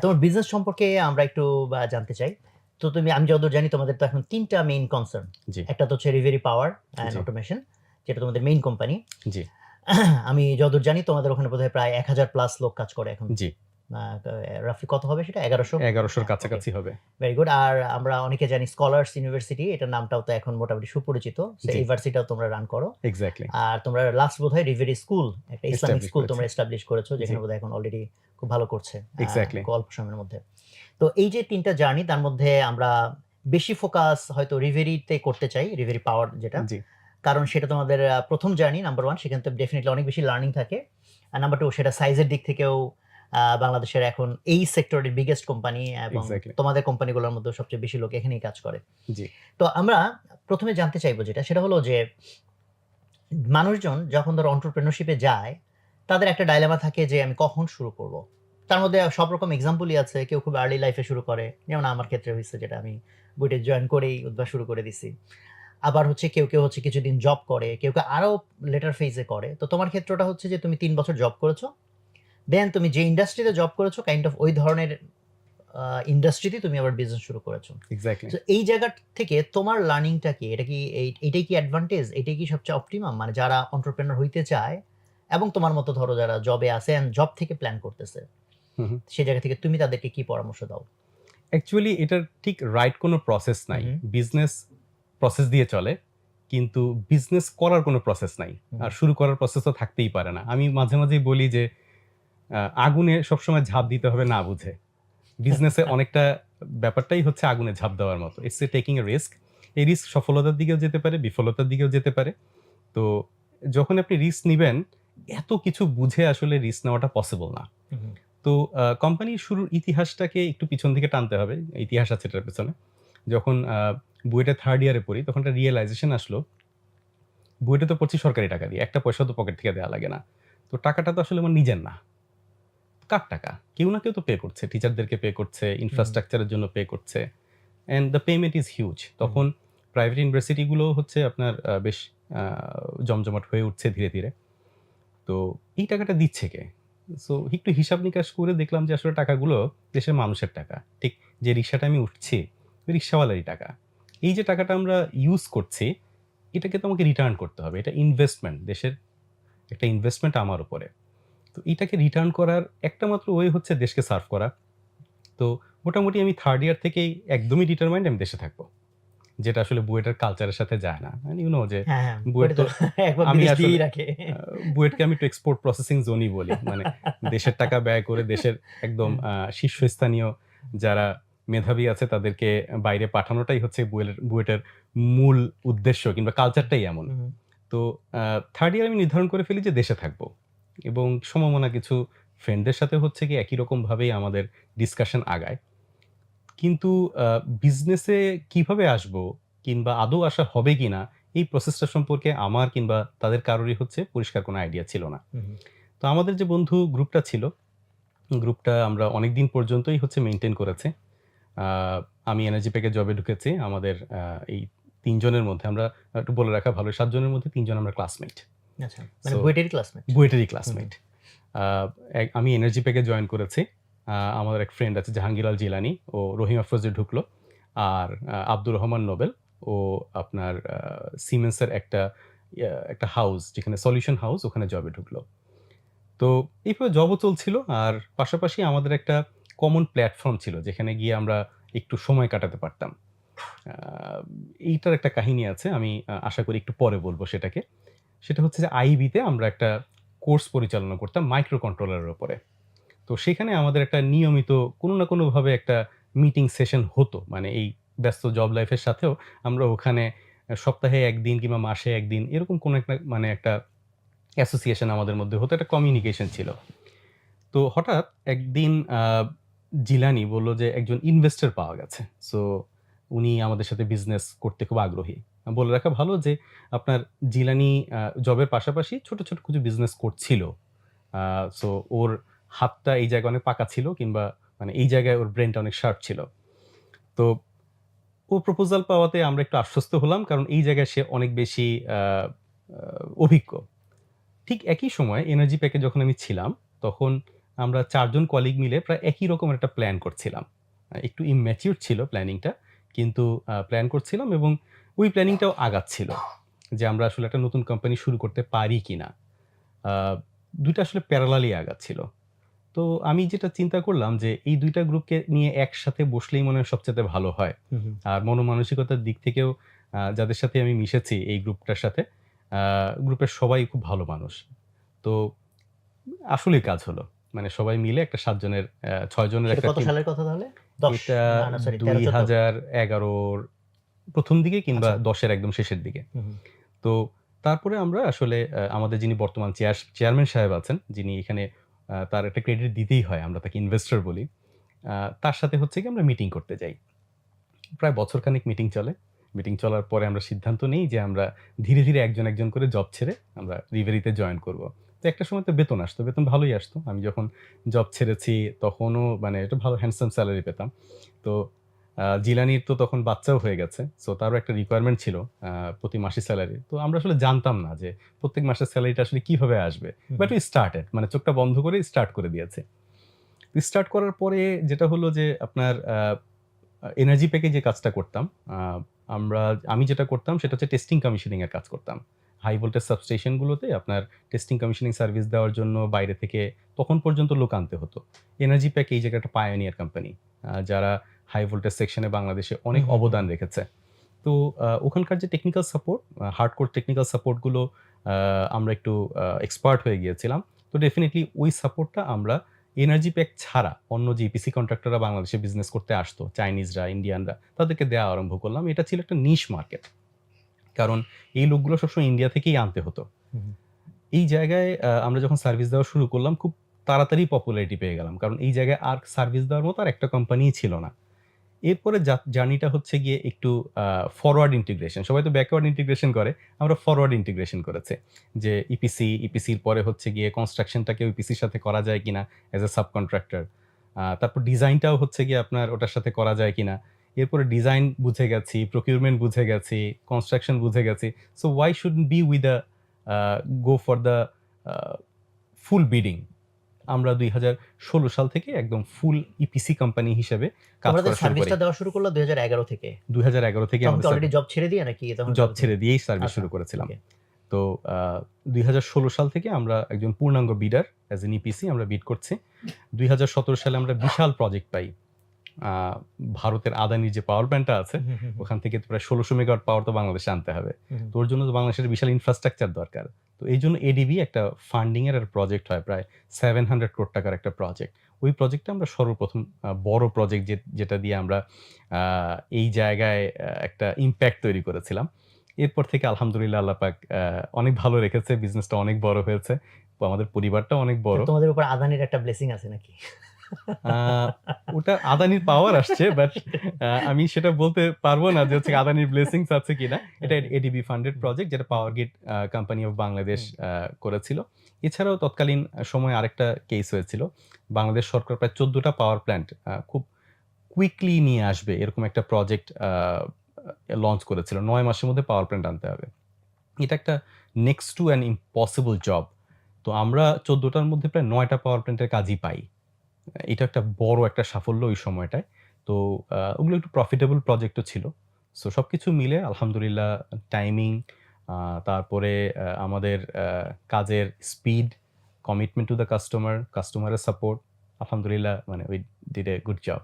তোমার বিজনেস সম্পর্কে আমরা একটু জানতে চাই। তো আমি যতদূর জানি তোমাদের তো এখন ৩ টা মেইন কনসার্ন। জি, একটা তো হচ্ছে রিভেরি পাওয়ার অ্যান্ড জি, অটোমেশন, যেটা তোমাদের মেইন কোম্পানি। জি, আমি যতদূর জানি তোমাদের ওখানে বোধহয় প্রায় ১,০০০ প্লাস লোক কাজ করে এখন। জি। আ রাফলি কত হবে সেটা? ১১০০? ১১০০ র হ্যাঁ, ওকে। কাছাকাছি হবে। Very good. আর আমরা অনেকে জানি স্কলার্স ইউনিভার্সিটি, এটার নামটাও তো এখন মোটামুটি সুপরিচিত। সো জি, এই ভার্সিটিটাও তোমরা রান করো। এক্সাক্টলি। আর তোমরা লাস্ট বোধহয় রিভেরি স্কুল, একটা ইসলামিক এস্টাবলিশ স্কুল করেছি। তোমরা এস্টাবলিশ করেছো, জি, যেখানে বোধহয় এখন অলরেডি খুব ভালো করছে এক্সাক্টলি। খুব অল্প সময়ের মধ্যে। তো এই যে ৩ টা জার্নি, তার মধ্যে আমরা বেশি ফোকাস হয়তো রিভেরিতে করতে চাই, রিভেরি পাওয়ার যেটা। জি, কারণ সেটা তোমাদের ১ম জার্নি নাম্বার 1, সেখানে তো ডেফিনিটলি অনেক বেশি লার্নিং থাকে। আর নাম্বার ২, সেটা সাইজের দিক থেকেও বাংলাদেশের এখন এই সেক্টরের বিগেস্ট কোম্পানি, এবং এক্সাক্টলি। তোমাদের কোম্পানিগুলোর মধ্যে সবচেয়ে বেশি লোক এখানেই কাজ করে। জি, তো আমরা ১ম এ জানতে চাইবো যেটা, সেটা হলো যে মানুষজন যখন ধরো এন্টারপ্রেনিউরশিপ এ যায়, তাদের একটা ডাইলেমা থাকে যে আমি কখন শুরু করব? তার মধ্যে সব রকম এক্সাম্পলই আছে। কেউ খুব আর্লি লাইফ এ শুরু করে। যেমন আমার ক্ষেত্রে হইছে, যেটা আমি বুয়েটে জয়েন করেই উদ্ভাস শুরু করে দিছি। আবার হচ্ছে কেউ হচ্ছে কিছুদিন জব করে, কেউ আরো লেটার ফেজ এ করে। তো তোমার ক্ষেত্রটা হচ্ছে যে তুমি ৩ বছর জব করেছো। দেন তুমি যে ইন্ডাস্ট্রিতে জব করেছো, কাইন্ড অফ ওই ধরনের ইন্ডাস্ট্রিতে তুমি আবার বিজনেস শুরু করেছো। এক্সাক্টলি। সো এই জায়গা থেকে তোমার লার্নিংটা কি? এটা কি এইটাই কি অ্যাডভান্টেজ? এটাই কি সবচেয়ে অপটিমাম? মানে যারা এন্টারপ্রেনিউর হইতে চায় এবং তোমার মতো ধরো যারা জবে আছে এন্ড জব থেকে প্ল্যান করতেছে, হু, হু। সেই জায়গা থেকে তুমি তাদেরকে কি পরামর্শ দাও? অ্যাকচুয়ালি এটার ঠিক রাইট কোনো প্রসেস হু, নাই। হু, বিজনেস প্রসেস দিয়ে চলে। কিন্তু বিজনেস করার কোনো প্রসেস নাই। হু, আর শুরু করার প্রসেস তো থাকতেই পারে না। আমি মাঝে, মাঝেই বলি যে আগুনে সবসময় ঝাঁপ দিতে হবে না বুঝে। বিজনেসে অনেকটা ব্যাপারটাই হচ্ছে আগুনে ঝাঁপ দেওয়ার মতো। It's a taking a risk. এই রিস্ক সফলতার দিকেও যেতে পারে, বিফলতার দিকেও যেতে পারে। তো যখন আপনি রিস্ক নিবেন, এত কিছু বুঝে আসলে রিস্ক নেওয়াটা পসিবল না। হু, হু, তো কোম্পানির শুরুর ইতিহাসটাকে একটু পিছন থেকে টানতে হবে। ইতিহাস আছে এটার পেছনে। যখন বুয়েটে 3rd ইয়ারে পড়ি, তখন একটা রিয়ালাইজেশন আসলো। বুয়েটে তো পড়ছি সরকারি টাকা দিয়ে। একটা পয়সাও তো পকেট থেকে দেয়া লাগে না। তো টাকাটা তো আসলে আমার নিজের না। কার টাকা? কেউ না কেউ তো পে করছে। টিচারদেরকে পে করছে, হু, হু, ইনফ্রাস্ট্রাকচার এর জন্য পে করছে। And the payment is huge. হু, তখন প্রাইভেট ইউনিভার্সিটি গুলোও হচ্ছে আপনার বেশ আ জমজমাট হয়ে উঠছে ধীরে, ধীরে। তো এই টাকাটা দিচ্ছে কে? সো একটু হিসাব নিকাশ করে দেখলাম যে আসলে টাকাগুলো দেশের মানুষের টাকা। ঠিক যে রিক্সাটা আমি উঠছি, ওই রিক্শাওয়ালারই টাকা। এই যে টাকাটা আমরা ইউজ করছি, এটাকে তো আমাকে রিটার্ন করতে হবে। এটা ইনভেস্টমেন্ট। দেশের একটা ইনভেস্টমেন্ট আমার উপরে। তো এটাকে রিটার্ন করার একটা মাত্র ওয়ে হচ্ছে দেশকে সার্ভ করা। তো মোটামুটি আমি 3rd ইয়ার থেকেই একদমই ডিটারমাইন্ড আমি দেশে থাকবো। যেটা আসলে বুয়েটের কালচারের সাথে যায় না। অ্যান্ড ইউ নো যে হ্যাঁ, হ্যাঁ, বুয়েট ওইটা তো তো একবার আমি বিদেশ আসলে দিয়েই রাখে। বুয়েটকে আমি একটু এক্সপোর্ট প্রসেসিং জোনই বলি। মানে দেশের টাকা ব্যয় করে দেশের একদম হ্যাঁ, শীর্ষস্থানীয় যারা মেধাবী আছে তাদেরকে বাইরে পাঠানোটাই হচ্ছে বুয়েটের মূল উদ্দেশ্য কিংবা কালচারটাই এমন। হু, হু, তো 3rd ইয়ার আমি নির্ধারণ করে ফেলি যে দেশে থাকবো। এবং সমমনা কিছু ফ্রেন্ডদের সাথে হচ্ছে গিয়ে একই রকমভাবেই আমাদের ডিসকাশন আগায়। কিন্তু বিজনেসে কিভাবে আসবো কিংবা আদৌ আসা হবে কিনা এই প্রসেসটা সম্পর্কে আমার কিংবা তাদের কারোরই হচ্ছে পরিষ্কার কোনো আইডিয়া ছিল না। হু, হু, তো আমাদের যে বন্ধু গ্রুপটা ছিল, গ্রুপটা আমরা অনেকদিন পর্যন্তই হচ্ছে মেইনটেইন করেছি। আ আমি এনার্জি প্যাকে জবে ঢুকেছি। আমাদের এই ৩ জনের মধ্যে আমরা একটু বলে রাখা ভালো ৭ জনের মধ্যে ৩ জন আমরা ক্লাসমেট। আচ্ছা। মানে সো বুয়েটেরই ক্লাসমেট? বুয়েটেরই হু, হু, ক্লাসমেট। আ আমি এনার্জি প্যাকে জয়েন করেছি। আমাদের এক ফ্রেন্ড আছে জাহাঙ্গীর আল জিলানী। ও রহিম আফরোজে ঢুকলো। আর আব্দুর রহমান নোবেল ও আপনার সিমেন্সের একটা হাউস যেখানে সলিউশন হাউস ওখানে জবে ঢুকলো। তো এইভাবে জবও চলছিল। আর পাশাপাশি আমাদের একটা কমন প্ল্যাটফর্ম ছিল যেখানে গিয়ে আমরা একটু সময় কাটাতে পারতাম। আ এইটার একটা কাহিনী আছে। আমি আশা করি একটু পরে বলব সেটাকে। সেটা হচ্ছে যে আইবিতে আমরা একটা কোর্স পরিচালনা করতাম মাইক্রো কন্ট্রোলারের উপরে। তো সেখানে আমাদের একটা নিয়মিত কোনো না কোনোভাবে একটা মিটিং সেশন হতো। মানে এই ব্যস্ত জব লাইফের সাথেও আমরা ওখানে সপ্তাহে ১ দিন কিংবা মাসে ১ দিন এরকম কোনো একটা মানে একটা অ্যাসোসিয়েশন আমাদের মধ্যে হতো। একটা কমিউনিকেশন ছিল। তো হঠাৎ একদিন জিলানি বলল যে একজন ইনভেস্টর পাওয়া গেছে। সো উনি আমাদের সাথে বিজনেস করতে খুব আগ্রহী। বলে রাখা ভালো যে আপনার জিলানি জবের পাশাপাশি ছোট, ছোট কিছু বিজনেস করছিল। আ সো ওর হাতটা এই জায়গায় অনেক পাকা ছিল কিংবা মানে এই জায়গায় ওর ব্রেইনটা অনেক শার্প ছিল। তো ও প্রপোজাল পাওয়াতে আমরা একটু আশ্বস্ত হলাম। কারণ এই জায়গায় সে অনেক বেশি আ আ অভিজ্ঞ। ঠিক একই সময় এনার্জি প্যাকে যখন আমি ছিলাম, তখন আমরা ৪ জন কলিগ মিলে প্রায় একই রকমের একটা প্ল্যান করছিলাম। একটু ইম্যাচিউর ছিল প্ল্যানিংটা। কিন্তু প্ল্যান করছিলাম এবং ওই প্ল্যানিংটাও আগাচ্ছিল। যে আমরা আসলে একটা নতুন কোম্পানি শুরু করতে পারি কিনা। আ ২ টা আসলে প্যারালালি আগাচ্ছিল। তো আমি যেটা চিন্তা করলাম যে এই ২ টা গ্রুপকে নিয়ে একসাথে বসলেই মনে হয় সবচাইতে ভালো হয়। হুম, হুম। আর মনোমানসিকতার দিক থেকেও যাদের সাথে আমি মিশেছি এই গ্রুপটার সাথে, আ গ্রুপের সবাই খুব ভালো মানুষ। তো আসলেই কাজ হলো। মানে সবাই মিলে একটা ৭ জনের ৬ জনের সেটা একটা কত টিম। সালের কথা তাহলে? ১০ এটা না সরি ১৩-১৪? ২০১১ র ১ম দিকে কিংবা আচ্ছা। ১০ এর একদম শেষের দিকে। হুম, হুম। তো তারপরে আমরা আসলে আমাদের যিনি বর্তমান চেয়ারম্যান সাহেব আছেন, যিনি এখানে তার একটা ক্রেডিট দিতেই হয়। আমরা তাকে ইনভেস্টর বলি। আ তার সাথে হচ্ছে গিয়ে আমরা মিটিং করতে যাই। প্রায় বছরখানেক মিটিং চলে। মিটিং চলার পরে আমরা সিদ্ধান্ত নেই যে আমরা ধীরে, ধীরে একজন, একজন করে জব ছেড়ে আমরা রিভেরিতে জয়েন করব। তো একটা সময় তো বেতন আসতো। বেতন ভালোই আসতো। আমি যখন জব ছেড়েছি তখনও মানে একটা ভালো হ্যান্ডসাম সেলারি পেতাম। তো জিলানির তো তখন বাচ্চাও হয়ে গেছে। সো তারও একটা রিকোয়ারমেন্ট ছিল আ প্রতি মাসে সেলারি। তো আমরা আসলে জানতাম না যে প্রত্যেক মাসের সেলারিটা আসলে কিভাবে আসবে। হুম, বাট হুম। উই স্টার্টেড মানে চোখটা বন্ধ করে স্টার্ট করে দিয়েছি। স্টার্ট করার পরে যেটা হলো যে আপনার এনার্জি প্যাকে যে কাজটা করতাম, আ আমি যেটা করতাম সেটা হচ্ছে টেস্টিং কমিশনিং এর কাজ করতাম। হাই ভোল্টেজ সাবস্টেশন গুলোতে আপনার টেস্টিং কমিশনিং সার্ভিস দেওয়ার জন্য বাইরে থেকে তখন পর্যন্ত লোক আনতে হতো। এনার্জি প্যাক এই জায়গায় একটা পায়োনিয়ার কোম্পানি। যারা হাই ভোল্টেজ সেকশনে বাংলাদেশে অনেক হুম, হুম, হুম, অবদান হুম। রেখেছে। তো ওখানকার যে technical support, hardcore technical support গুলো আ আমরা একটু এক্সপার্ট হয়ে গিয়েছিলাম। তো ডেফিনিটলি ওই সাপোর্টটা আমরা এনার্জি প্যাক ছাড়া অন্য যে ইপিসি কন্ট্রাক্টররা বাংলাদেশে বিজনেস করতে আসতো, চাইনিজরা, ইন্ডিয়ানরা তাদেরকে দেয়া আরম্ভ করলাম। এটা ছিল একটা নিশ মার্কেট। কারণ এই লোকগুলো সবসময় ইন্ডিয়া থেকেই আনতে হতো। হুম, হুম। এই জায়গায় আমরা যখন সার্ভিস দেওয়া শুরু করলাম খুব তাড়াতাড়ি পপুলারিটি পেয়ে গেলাম। কারণ এই জায়গায় আর সার্ভিস দেওয়ার মতো আর একটা কোম্পানিই ছিল না। এরপরে জার্নিটা হচ্ছে গিয়ে একটু আ ফরওয়ার্ড ইন্টিগ্রেশন। সবাই তো ব্যাকওয়ার্ড ইন্টিগ্রেশন করে। আমরা ফরওয়ার্ড ইন্টিগ্রেশন করেছি। যে ইপিসির পরে হচ্ছে গিয়ে কনস্ট্রাকশনটাকেও ইপিসির সাথে করা যায় কিনা এস এ সাবকন্ট্রাক্টর। তারপর ডিজাইনটাও হচ্ছে গিয়ে আপনার ওটার সাথে করা যায় কিনা। এরপরে ডিজাইন বুঝে গেছি, প্রকিউরমেন্ট বুঝে গেছি, কনস্ট্রাকশন বুঝে গেছি। So why shouldn't be with a go for the a full bidding. আমরা ২০১৬ সাল থেকে একদম ফুল ইপিসি কোম্পানি হিসেবে কাজ তোমরা তো করা শুরু করি। সার্ভিসটা দেওয়া শুরু করলা ২০১১ থেকে। ২০১১ থেকে তখন কি আমাদের অলরেডি জব ছেড়ে দিয়ে নাকি তখন জব কবে থেকে? ছেড়ে দিয়েই সার্ভিস আচ্ছা, শুরু করেছিলাম। ওকে। তো আ ২০১৬ সাল থেকে আমরা একজন পূর্ণাঙ্গ বিডার অ্যাজ এন ইপিসি আমরা বিড করছি। ২০১৭ সালে আমরা বিশাল প্রজেক্ট পাই। আ ভারতের আদানির যে পাওয়ার প্ল্যান্টটা আছে, হুম, হুম, হুম, ওখান থেকে তো প্রায় ১৬০০ মেগাওয়াট পাওয়ার তো বাংলাদেশে আনতে হবে। হুম, হুম। তো ওর জন্য তো বাংলাদেশের বিশাল ইনফ্রাস্ট্রাকচার দরকার। তো এইজন্য এডিবি একটা ফান্ডিং এর একটা প্রজেক্ট হয় প্রায় ৭০০ ক্রোড় টাকার একটা প্রজেক্ট। ওই প্রজেক্টটা আমরা সর্বপ্রথম বড় প্রজেক্ট যেটা দিয়ে আমরা আ এই জায়গায় একটা ইমপ্যাক্ট তৈরি করেছিলাম। এরপর থেকে আলহামদুলিল্লাহ আল্লাহ পাক অনেক ভালো রেখেছে। বিজনেসটা অনেক বড় হয়েছে। তো আমাদের পরিবারটাও অনেক তো বড়। তোমাদের উপর আদানির একটা ব্লেসিং আছে নাকি? আ ওটা আদানির পাওয়ার আসছে। বাট সেটাই। আমি সেটা বলতে পারব না যে হচ্ছে আদানির ব্লেসিংস আছে কিনা। এটা ওকে। এডিবি ফান্ডেড হুম, প্রজেক্ট যেটা হুম, power grid company of Bangladesh হুম, করেছিল। এছাড়াও তৎকালীন সময়ে আরেকটা কেস হয়েছিল। বাংলাদেশ সরকার প্রায় ১৪ টা পাওয়ার প্ল্যান্ট খুব কুইকলি নিয়ে আসবে এরকম একটা প্রজেক্ট লঞ্চ করেছিল। ৯ মাসের মধ্যে পাওয়ার প্ল্যান্ট আনতে হবে। এটা একটা next to an impossible job. তো আমরা ১৪ টার মধ্যে প্রায় ৯ টা পাওয়ার প্ল্যান্টের কাজই পাই। এটা একটা বড় একটা সাফল্য ওই সময়টায়। তো ওগুলো একটু প্রফিটেবল প্রজেক্টও ছিল। সো সবকিছু মিলে আলহামদুলিল্লাহ টাইমিং, আ তারপরে আমাদের কাজের স্পিড, কমিটমেন্ট টু দ্য কাস্টমারের সাপোর্ট আলহামদুলিল্লাহ মানে we did a good job.